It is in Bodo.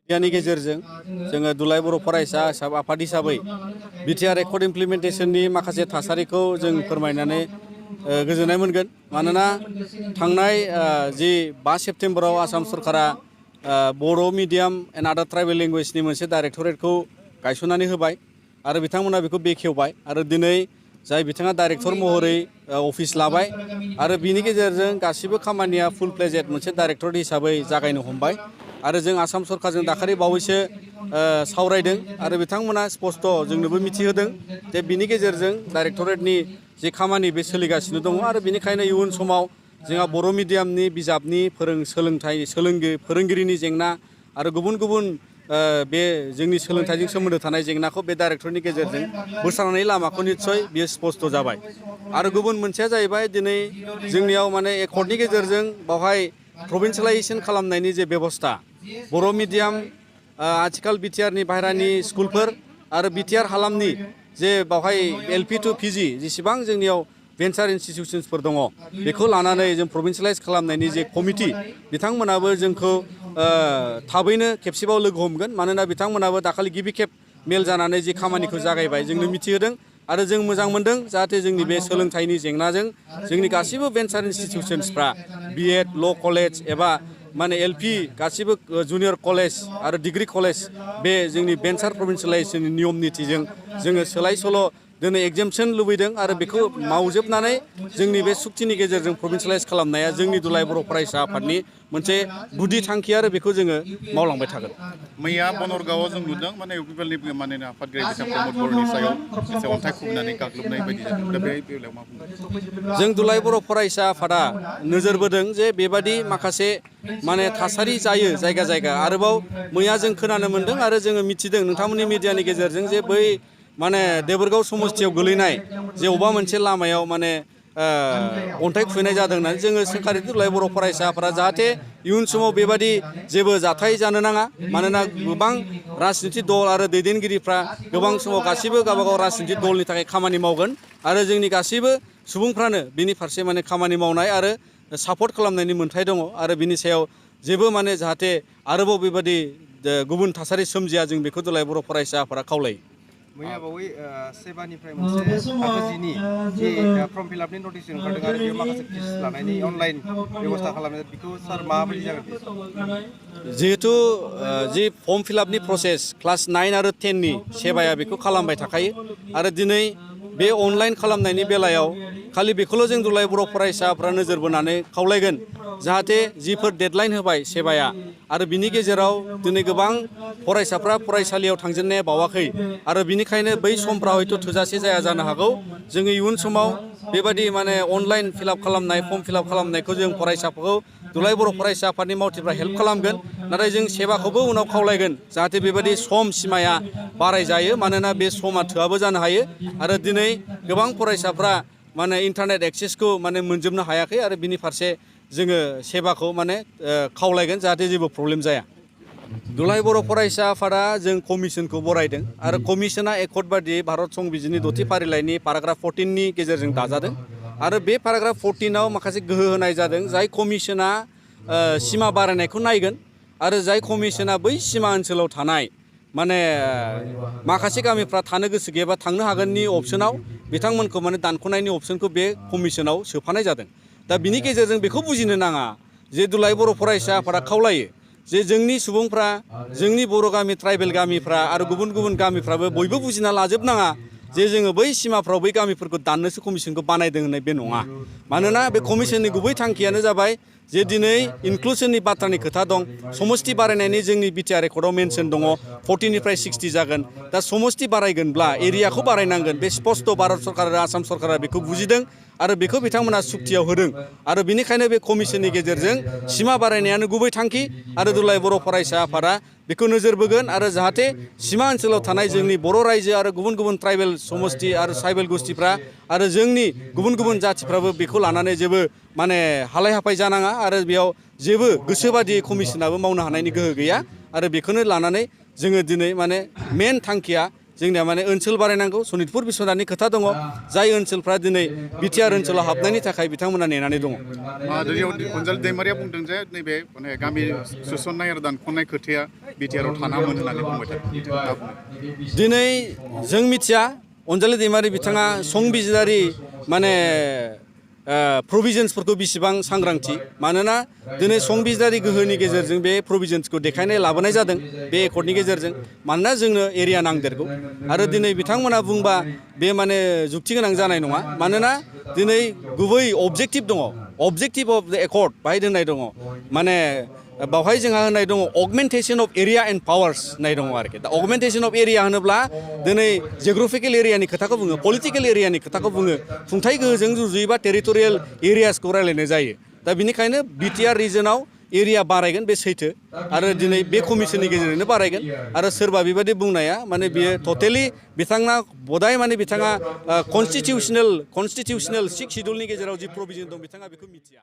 मिडियानि गेजेरजों जोङो दुलाराय बर' फरायसा आफाद हिसाबै बिटिआर एकर्ड इमप्लिमेन्टेसननि माखासे थासारिखौ जों फोरमायनानै गोजोननाय मोनगोन। मानोना थांनाय जि 5 सेप्तेम्बराव आसाम सरकारा बर' मिडियाम एन्ड आदार ट्राइबेल लेंगुवेजनि मोनसे डाइरेक्टरेटखौ गायसननानै होबाय आरो बिथांमोना बेखौ बेखेवबाय आरो दिनै जाय बिथाङा डाइरेक्टर महरै अफिस लाबाय आरो बिनि गेजेरजों गासिबो खामानिया फुल फ्लेजेड मोनसे डाइरेक्टरेट हिसाबै जागायनो हमबाय आरो जों आसाम सरकारजों दाखालि बावैसो सावरायदों आरो बिथांमोना स्पष्ट जोंनोबो मिथिहोदों जे बिनि गेजेरजों डाइरेक्टरेटनि जे खामानि बे सोलिगासिनो दङ आरो बेनिखायनो इयुन समाव जोंहा बर' मिडियामनि बिजाबनि फोरोंगिरिनि जेंना आरो गुबुन गुबुन बे जोंनि सोलोंथाइजों सोमोन्दो थानाय जेंनाखौ बे डाइरेक्टरनि गेजेरजों बोस्रांनायनि लामाखौ निस्सय बेयो स्पष्ट जाबाय। आरो गुबुन मोनसेया जाहैबाय दिनै जोंनियाव माने एकर्डनि गेजेरजों बावहाय प्रभिन्सियेलाइजेसन खालामनायनि जे बेबस्था बर' मिडियाम आथिखाल बिटिआरनि बाहेरानि स्कुलफोर आरो बिटिआर हालामनि जे बावहाय एलपि टु पिजि जेसेबां जोंनियाव भेन्सार इन्स्टिटिउसन्सफोर दङ बेखौ लानानै जों प्रभिन्सियेलाइज खालामनायनि जे कमिटि बिथांमोनाबो जोंखौ थाबैनो खेबसेबाव लोगो हमगोन। मानोना बिथांमोनाबो दाखालि गिबि खेब मेल जानानै जि खामानिखौ जागायबाय जोंनो मिथिहोदों आरो जों मोजां मोनदों जाहाथे जोंनि बे सोलोंथाइनि जेंनाजों जोंनि गासिबो भेन्सार इन्स्टिटिउसन्सफ्रा बिएड ल' कलेज एबा माने एलपि गासिबो जुनियर कलेज आरो डिग्री कलेज बे जोंनि भेन्सार प्रभिन्सियेलाइजेसननि नियम नितिजों जोङो सोलाय सोल' दिनै एगजेम्पसन लुबैदों आरो बेखौ मावजोबनानै जोंनि बे सुक्तिनि गेजेरजों प्रभिन्सियेलाइज खालामनाया जोंनि दुलाराय बर' फरायसा आफादनि मोनसे गुदि थांखि आरो बेखौ जोङो मावलांबाय थागोन। मैया बनरगावआव जों नुदों माने इउपिपिएलनि माने आफादगिरि बिथां प्रमद बर'नि सायाव एसे अन्थाइ खुबैनानै गाग्लोबनाय बायदि जादों। दा बे बेलायाव मा बुंगोन? जों दुलाराय बर' फरायसा आफादा नोजोर बोदों जे बेबादि माखासे माने थासारि जायो जायगा जायगा। आरोबाव मैया जों खोनानो मोन्दों आरो जोङो मिथिदों नोंथांमोननि मिडियानि गेजेरजों जे बै माने देबोरगाव समस्थियाव गोलैनाय जे अबेबा मोनसे लामायाव माने अन्थाइ खुबैनाय जादों होननानै जोङो सोंखारि दुलाराय बर' फरायसा आफादा जाहाथे इयुन समाव बेबादि जेबो जाथाय जानो नाङा। मानोना गोबां राजनितिक दल आरो दैदेनगिरिफ्रा गोबां समाव गासिबो गावबागाव राजनितिक दलनि थाखाय खामानि मावगोन आरो जोंनि गासैबो सुबुंफ्रानो बिनि फारसे माने खामानि मावनाय आरो सापर्ट खालामनायनि मोन्थाय दङ आरो बिनि सायाव जेबो माने जाहाथे आरोबाव बेबादि गुबुन थासारि सोमजिया जों बेखौ दुलाराय बर' फरायसा आफादा खावलायो। मैया बावै सेबानिफ्राय मोनसे थाखो जिनि जि फर्म फिलापनि नटिस ओंखारदों आरो बेयाव माखासे फिस लानायनि अनलाइन बेबस्था खालामनाय बेखौ सार माबायदि जागोन? जिहेतु जि फर्म फिलापनि प्रसेस क्लास 9 आरो 10नि सेबाया बेखौ खालामबाय थाखायो आरो दिनै बे अनलाइन खालामनायनि बेलायाव खालि बेखौल' जों दुलाराय बर' फरायसाफ्रा नोजोर बोनानै खावलायगोन जाहाथे जिफोर डेडलाइन होबाय सेबाया आरो बिनि गेजेराव दिनै गोबां फरायसाफ्रा फरायसालियाव थांजेननाया बावाखै आरो बिनिखायनो बै समफ्रा हयथ' थोजासे जाया जानो हागौ। जोङो इयुन समाव बेबादि माने अनलाइन फिलाप खालामनाय फर्म फिलाप खालामनायखौ जों फरायसाफोरखौ दुलाराय बर' फरायसा आफादनि मावथिफ्रा हेल्प खालामगोन। नाथाय जों सेबाखौबो उनाव खावलायगोन जाहाथे बेबादि सम सिमाया बारायजायो। मानोना बे समा थोआबो जानो हायो आरो दिनै गोबां फरायसाफ्रा माने इन्टारनेट एक्सेसखौ माने मोनजोबनो हायाखै आरो बिनि फारसे जोङो सेबाखौ माने खावलायगोन जाहाथे जेबो प्रब्लेम जाया। दुलाराय बर' फरायसा आफादा जों कमिसनखौ बरायदों आरो कमिसना एकर्ड बादियै भारत संबिजितनि 6थि फारिलाइनि पाराग्राफ 14नि गेजेरजों दाजादों आरो बे पाराग्राफ 14आव माखासे गोहो होनाय जादों जाय कमिसना सिमा बारायनायखौ नायगोन आरो जाय कमिसना बै सिमा ओनसोलाव थानाय माने माखासे गामिफ्रा थानो गोसो गैयाबा थांनो हागोननि अपसनाव बिथांमोनखौ माने दानख'नायनि अपसनखौ बे कमिसनाव सोफानाय जादों। दा बिनि गेजेरजों बेखौ बुजिनो नाङा जे दुलाराय बर' फरायसा आफादा खावलायो जे जोंनि सुबुंफ्रा जोंनि बर' गामि ट्राइबेल गामिफ्रा आरो गुबुन गुबुन गामिफ्राबो बयबो बुजिना लाजोबनाङा जे जोङो बै सिमाफ्राव बै गामिफोरखौ दाननोसो कमिसनखौ बानायदों होननाय बे नङा। मानोना बे कमिसननि गुबै थांखियानो जाबाय जे दिनै इनक्लुसननि बाथ्रानि खोथा दं। समस्ति बारायनायनि जोंनि बिटिआर रेकर्डआव मेनसन दङ 40निफ्राय 60 जागोन। दा समस्ति बारायगोनब्ला एरियाखौ बारायनांगोन बे स्पस्ट भारत सरकार आरो आसाम सरकारा बेखौ बुजिदों आरो बेखौ बिथांमोना सुक्तियाव होदों आरो बिनिखायनो बे कमिसननि गेजेरजों सिमा बारायनायानो गुबै थांखि आरो दुलाराय बर' फरायसा आफादा बेखौ नोजोर बोगोन आरो जाहाथे सिमा ओनसोलाव थानाय जोंनि बर' रायजो आरो गुबुन गुबुन ट्राइबेल समस्ति आरो ट्राइबेल गोष्ठिफ्रा आरो जोंनि गुबुन गुबुन जाथिफ्राबो बेखौ लानानै जेबो माने हालाय हाफाय जानाङा आरो बेयाव जेबो गोसोबादि कमिसनाबो मावनो हानायनि गोहो गैया आरो बेखौनो लानानै जोङो दिनै माने मेन थांखिया जोंनिया माने ओनसोल बारायनांगौ सनितपुर बिस्वनाथनि खोथा दङ जाय ओनसोलफ्रा दिनै बिटिआर ओनसोलाव हाबनायनि थाखाय बिथांमोना नेनानै दङ दिनै अनजालि दैमारिया बुंदों जे नैबे माने गामि सोसननाय आरो दानख'नाय खोथाया बिटिआराव थानामोन होननानै बुंबाय थादों दिनै जों मिथिया अनजालि दैमारि बिथाङा संबिजिरारि माने प्रभिजन्सफोरखौ बेसेबां सांग्रांथि मानोना दिनै संबिजिरारि गोहोनि गेजेरजों बे प्रभिजन्सखौ देखायनाय लाबोनाय जादों बे एकर्डनि गेजेरजों मानोना जोंनो एरिया नांदेरगौ आरो दिनै बिथांमोना बुंबा बे माने जुक्ति गोनां जानाय नङा मानोना दिनै गुबै अबजेक्टिभ दङ अबजेक्टिभ अफ द एकर्ड बाहाय दोननाय दङ माने बावहाय जोंहा होननाय दङ अगमेन्टेसन अफ एरिया एन्ड पावार्स होननाय दङ आरोखि दा अगमेन्टेसन अफ एरिया होनोब्ला दिनै जिअग्राफिकेल एरियानि खोथाखौ बुङो पलिटिकेल एरियानि खोथाखौ बुङो खुंथाय गोहोजों रुजुयोबा टेरिटरियेल एरियासखौ रायलायनाय जायो दा बेनिखायनो बिटिआर रिजनाव एरिया बारायगोन बे सैथो आरो दिनै बे कमिसननि गेजेरजोंनो बारायगोन आरो सोरबा बेबायदि बुंनाया माने बियो टटेलि बिथाङा बदाय माने बिथाङा कनस्टिटिउसनेल सिक्स सिडिउलनि गेजेराव जि प्रभिजन दं बिथाङा बेखौ मिथिया